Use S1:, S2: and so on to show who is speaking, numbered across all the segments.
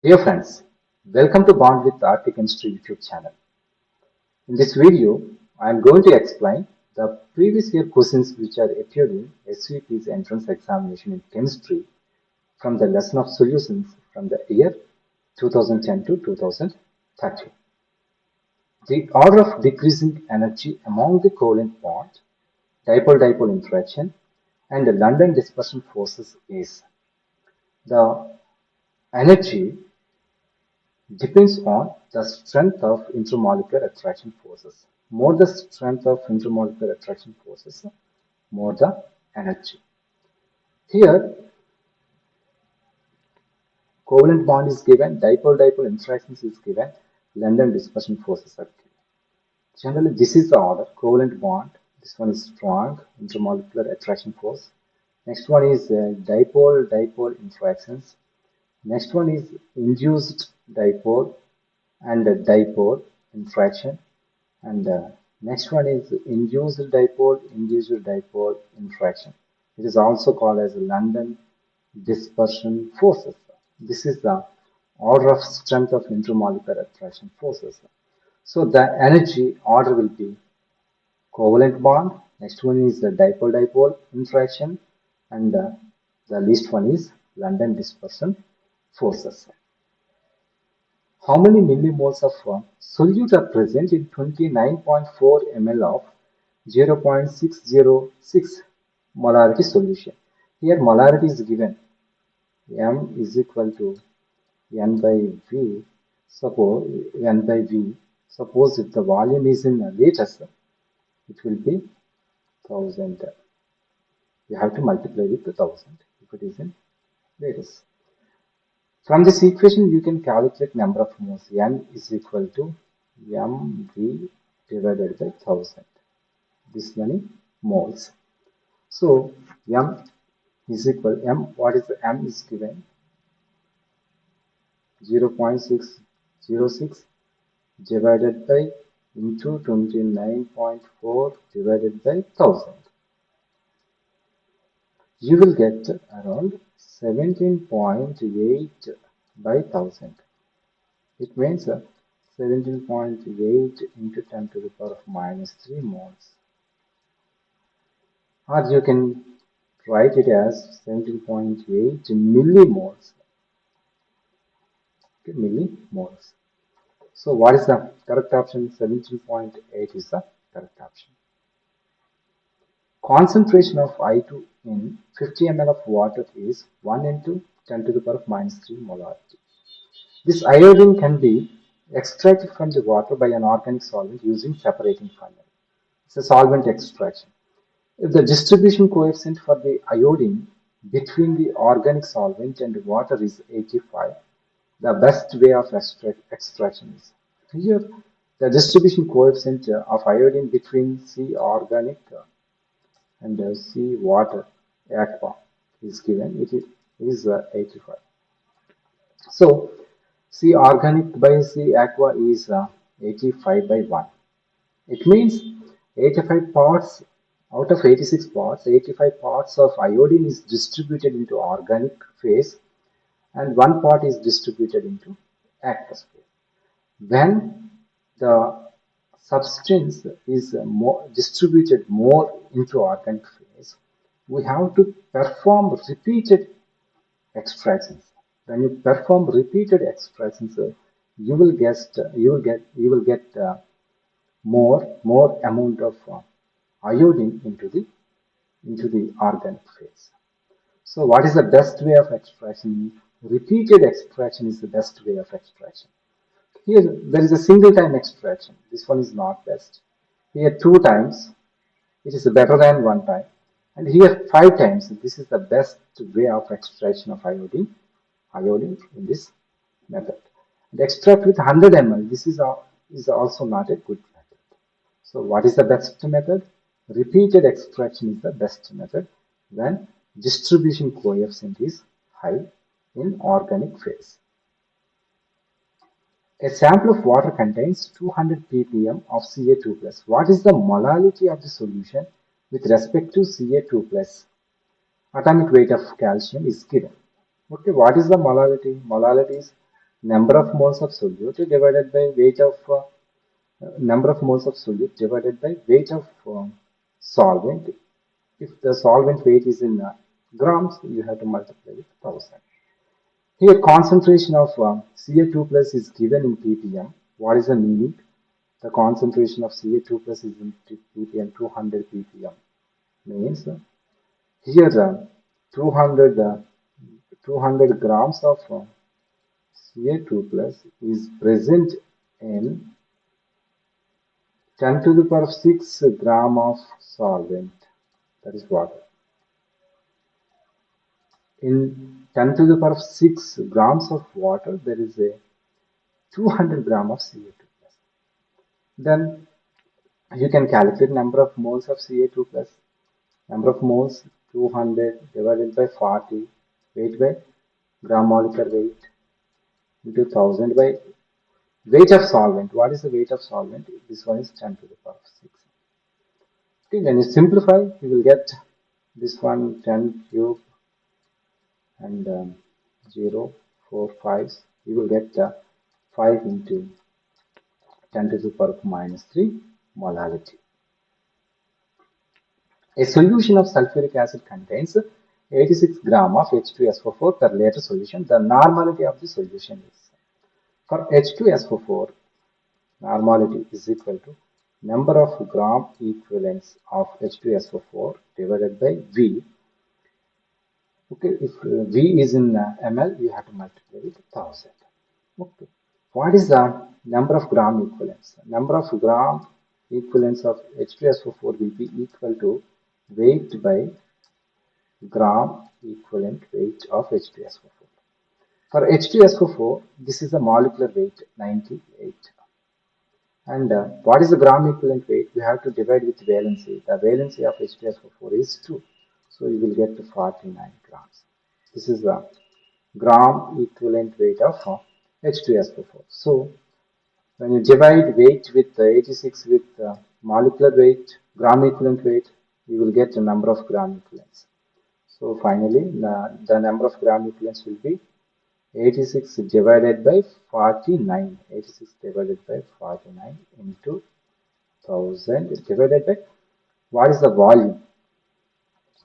S1: Dear friends, welcome to Bond with Arctic Chemistry YouTube channel. In this video, I am going to explain the previous year questions which are appeared in SVP's entrance examination in chemistry from the lesson of solutions from the year 2010 to 2013. The order of decreasing energy among the covalent bond, dipole-dipole interaction, and the London dispersion forces is the energy depends on the strength of intermolecular attraction forces. More the strength of intermolecular attraction forces, more the energy. Here, covalent bond is given, dipole-dipole interactions is given, London dispersion forces are given. Generally, this is the order, covalent bond. This one is strong, intermolecular attraction force. Next one is dipole-dipole interactions. Next one is induced dipole and dipole interaction. And next one is induced dipole interaction. It is also called as London dispersion forces. This is the order of strength of intermolecular attraction forces. So the energy order will be covalent bond. Next one is the dipole-dipole interaction, and the least one is London dispersion forces. How many millimoles of solute are present in 29.4 ml of 0.606 molarity solution? Here molarity is given. M is equal to N by V. Suppose N by V. Suppose if the volume is in liters, it will be 1000. You have to multiply with the 1000 if it is in liters. From this equation, you can calculate number of moles. N is equal to mv divided by 1000. This many moles. So m is equal m. What is the m is given? 0.606 divided by into 29.4 divided by 1000. You will get around 17.8 by 1000. It means 17.8 into 10 to the power of minus 3 moles. Or you can write it as 17.8 millimoles. Okay, millimoles. So what is the correct option? 17.8 is the correct option. Concentration of I2 in 50 ml of water is 1 into 10 to the power of minus 3 molarity. This iodine can be extracted from the water by an organic solvent using separating funnel. It's a solvent extraction. If the distribution coefficient for the iodine between the organic solvent and water is 85, the best way of extraction is. Here, the distribution coefficient of iodine between C organic and C water aqua is given. It is 85. So, C organic by C aqua is 85 by 1. It means 85 parts out of 86 parts, 85 parts of iodine is distributed into organic phase and 1 part is distributed into aqueous phase. When the substance is distributed more into organic phase, we have to perform repeated extractions. When you perform repeated extractions, you will get more amount of iodine into the organic phase. So what is the best way of extraction? Repeated extraction is the best way of extraction. Here there is a single time extraction. This one is not best. Here 2 times, it is better than 1 time. And here 5 times, this is the best way of extraction of iodine in this method. And extract with 100 ml, this is also not a good method. So what is the best method? Repeated extraction is the best method when distribution coefficient is high in organic phase. A sample of water contains 200 ppm of Ca2 plus. What is the molality of the solution with respect to Ca2 plus? Atomic weight of calcium is given. Okay, what is the molality? Molality is number of moles of solute divided by weight of number of moles of solute divided by weight of solvent. If the solvent weight is in grams, you have to multiply with 1000. Here, concentration of Ca2 plus is given in ppm. What is the meaning? The concentration of Ca2 plus is in ppm, 200 ppm. Means here 200, 200 grams of Ca2 plus is present in 10 to the power of 6 gram of solvent, that is water. In 10 to the power of 6 grams of water, there is a 200 gram of Ca2 plus. Then you can calculate number of moles of Ca2 plus. Number of moles 200 divided by 40, weight by gram molecular weight into 1000 by weight of solvent. What is the weight of solvent? This one is 10 to the power of 6. Okay, when you simplify, you will get this one 10 cube and 0, 4, 5. You will get 5 into 10 to the power of minus 3 molality. A solution of sulfuric acid contains 86 gram of H2SO4 per liter solution. The normality of the solution is, for H2SO4, normality is equal to number of gram equivalents of H2SO4 divided by V. Okay, if V is in ml, you have to multiply with 1000. Okay, what is the number of gram equivalents? Number of gram equivalents of H2SO4 will be equal to weight by gram equivalent weight of H2SO4. For H2SO4, this is the molecular weight 98. And what is the gram equivalent weight? We have to divide with valency. The valency of H2SO4 is 2. So you will get to 49 grams. This is the gram equivalent weight of H2SO4. So when you divide weight with 86 with molecular weight, gram equivalent weight, you will get the number of gram equivalents. So finally, the number of gram equivalents will be 86 divided by 49. 86 divided by 49 into 1000 divided by, what is the volume?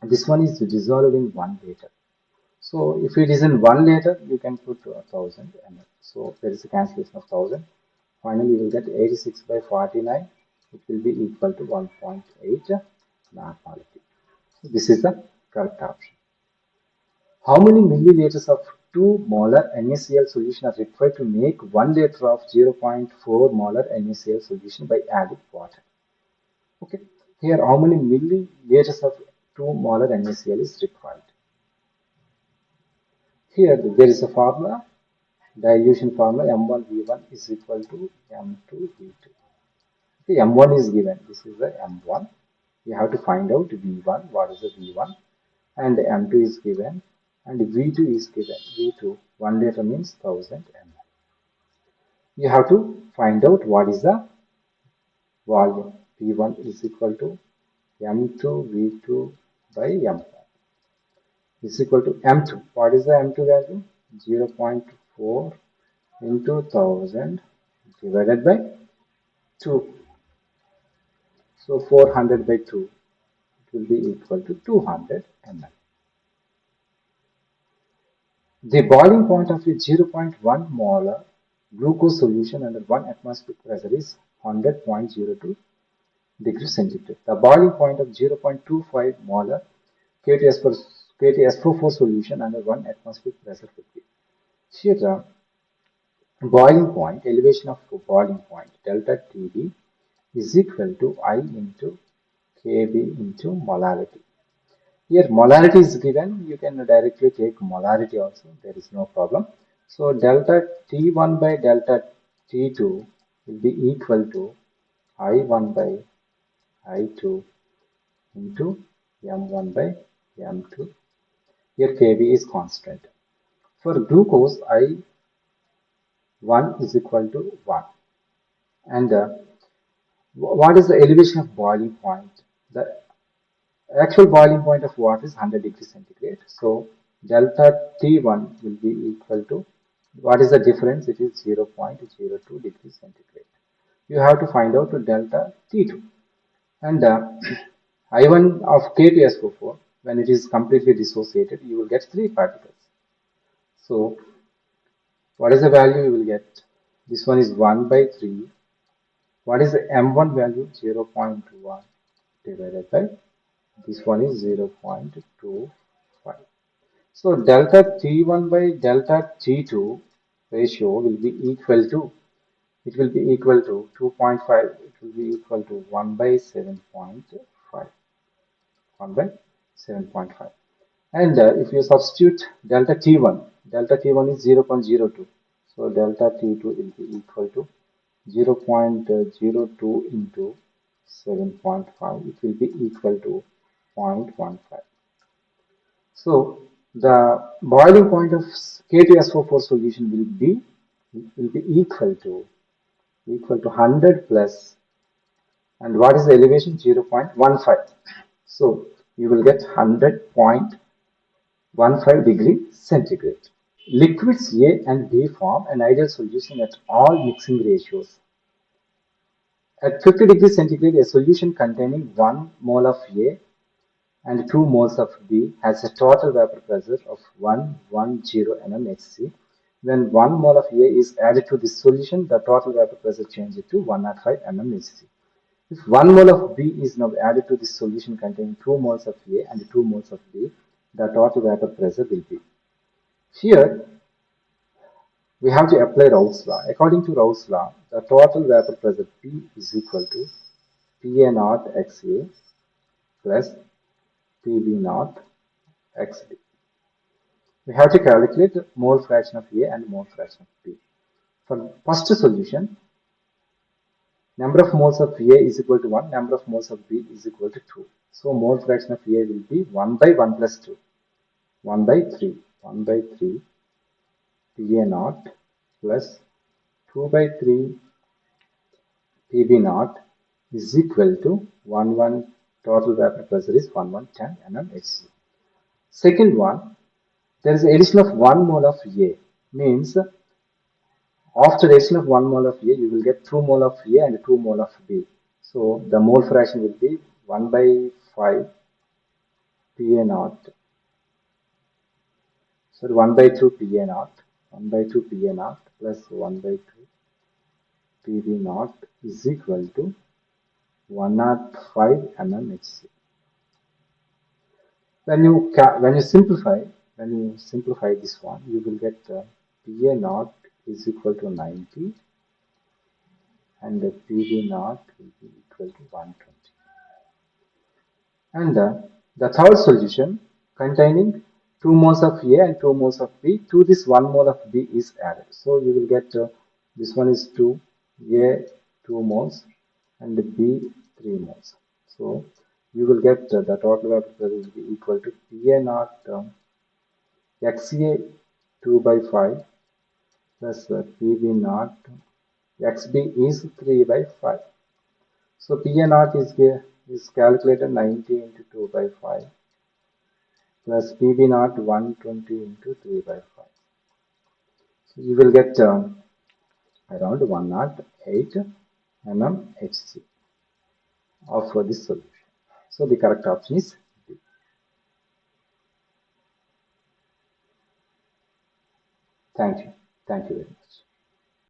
S1: This one is dissolved in 1 liter. So if it is in 1 liter, you can put 1000 ml. So there is a cancellation of 1000. Finally, you will get 86 by 49. It will be equal to 1.8 normality. So this is the correct option. How many milliliters of 2 molar NaCl solution are required to make 1 liter of 0.4 molar NaCl solution by adding water? Okay, here how many milliliters of 2 molar NaCl is required? Here there is a formula, dilution formula, M1V1 is equal to M2V2. Okay, M1 is given, this is the M1. You have to find out V1, what is the V1, and M2 is given, and V2 is given. V2, 1 liter means 1000 ml. You have to find out what is the volume. V1 is equal to M2 V2 by M1 is equal to M2. What is the M2 value? 0.4 into 1000 divided by 2. So 400 by 2, it will be equal to 200 ml. The boiling point of a 0.1 molar glucose solution under 1 atmospheric pressure is 100.02 degrees centigrade. The boiling point of 0.25 molar K2SO4 solution under 1 atmospheric pressure will be. Here the boiling point, elevation of boiling point, delta TB is equal to I into Kb into molarity. Here molarity is given, you can directly take molarity also, there is no problem. So delta T1 by delta T2 will be equal to I1 by I2 into M1 by M2. Here Kb is constant. For glucose, I1 is equal to 1. And what is the elevation of boiling point? The actual boiling point of water is 100 degrees centigrade. So delta T1 will be equal to What is the difference? It is 0.02 degrees centigrade. You have to find out delta T2. And I1 of K2SO4, when it is completely dissociated, you will get 3 particles. So what is the value you will get? This one is 1 by 3. What is the M1 value? 0.1 divided by this one is 0.25. So delta T1 by delta T2 ratio will be equal to, it will be equal to 2.5, it will be equal to 1 by 7.5, 1 by 7.5. And if you substitute delta T1 is 0.02. So delta T2 will be equal to 0.02 into 7.5. It will be equal to 0.15. So the boiling point of K2SO4 solution will be equal to 100 plus, and what is the elevation? 0.15. So you will get 100.15 degree centigrade. Liquids A and B form an ideal solution at all mixing ratios. At 50 degrees centigrade, a solution containing 1 mole of A and 2 moles of B has a total vapor pressure of 110 mmHg. When 1 mole of A is added to this solution, the total vapor pressure changes to 105 mmHg. If 1 mole of B is now added to this solution containing 2 moles of A and 2 moles of B, the total vapor pressure will be. Here, we have to apply Raoult's law. According to Raoult's law, the total vapor pressure P is equal to PA naught XA plus PB naught XB. We have to calculate the mole fraction of A and mole fraction of B. For first solution, number of moles of A is equal to 1, number of moles of B is equal to 2. So mole fraction of A will be 1 by 1 plus 2, 1 by 3, 1 by 3 PA naught plus 2 by 3 PB naught is equal to 11, total vapor pressure is 1110 mmHg. Second one, there is addition of 1 mole of A, means after addition of 1 mole of A, you will get 2 mole of A and 2 mole of B. So the mole fraction will be 1 by 5 PA naught. So 1 by 2 PA naught, 1 by 2 PA naught plus 1 by 2 PB naught is equal to 105 mmHg. When you simplify this one, you will get PA naught is equal to 90 and the PB naught will be equal to 120. And the third solution containing 2 moles of A and 2 moles of B, to this 1 mole of B is added. So you will get this one is 2, A 2 moles and B 3 moles. So you will get the total vapor pressure will be equal to PA naught XA 2 by 5 plus PB naught XB is 3 by 5. So PA naught is calculated 90 into 2 by 5 plus PB naught 120 into 3 by 5. So you will get around 108 mmHg of this solution. So the correct option is B. Thank you. Thank you very much.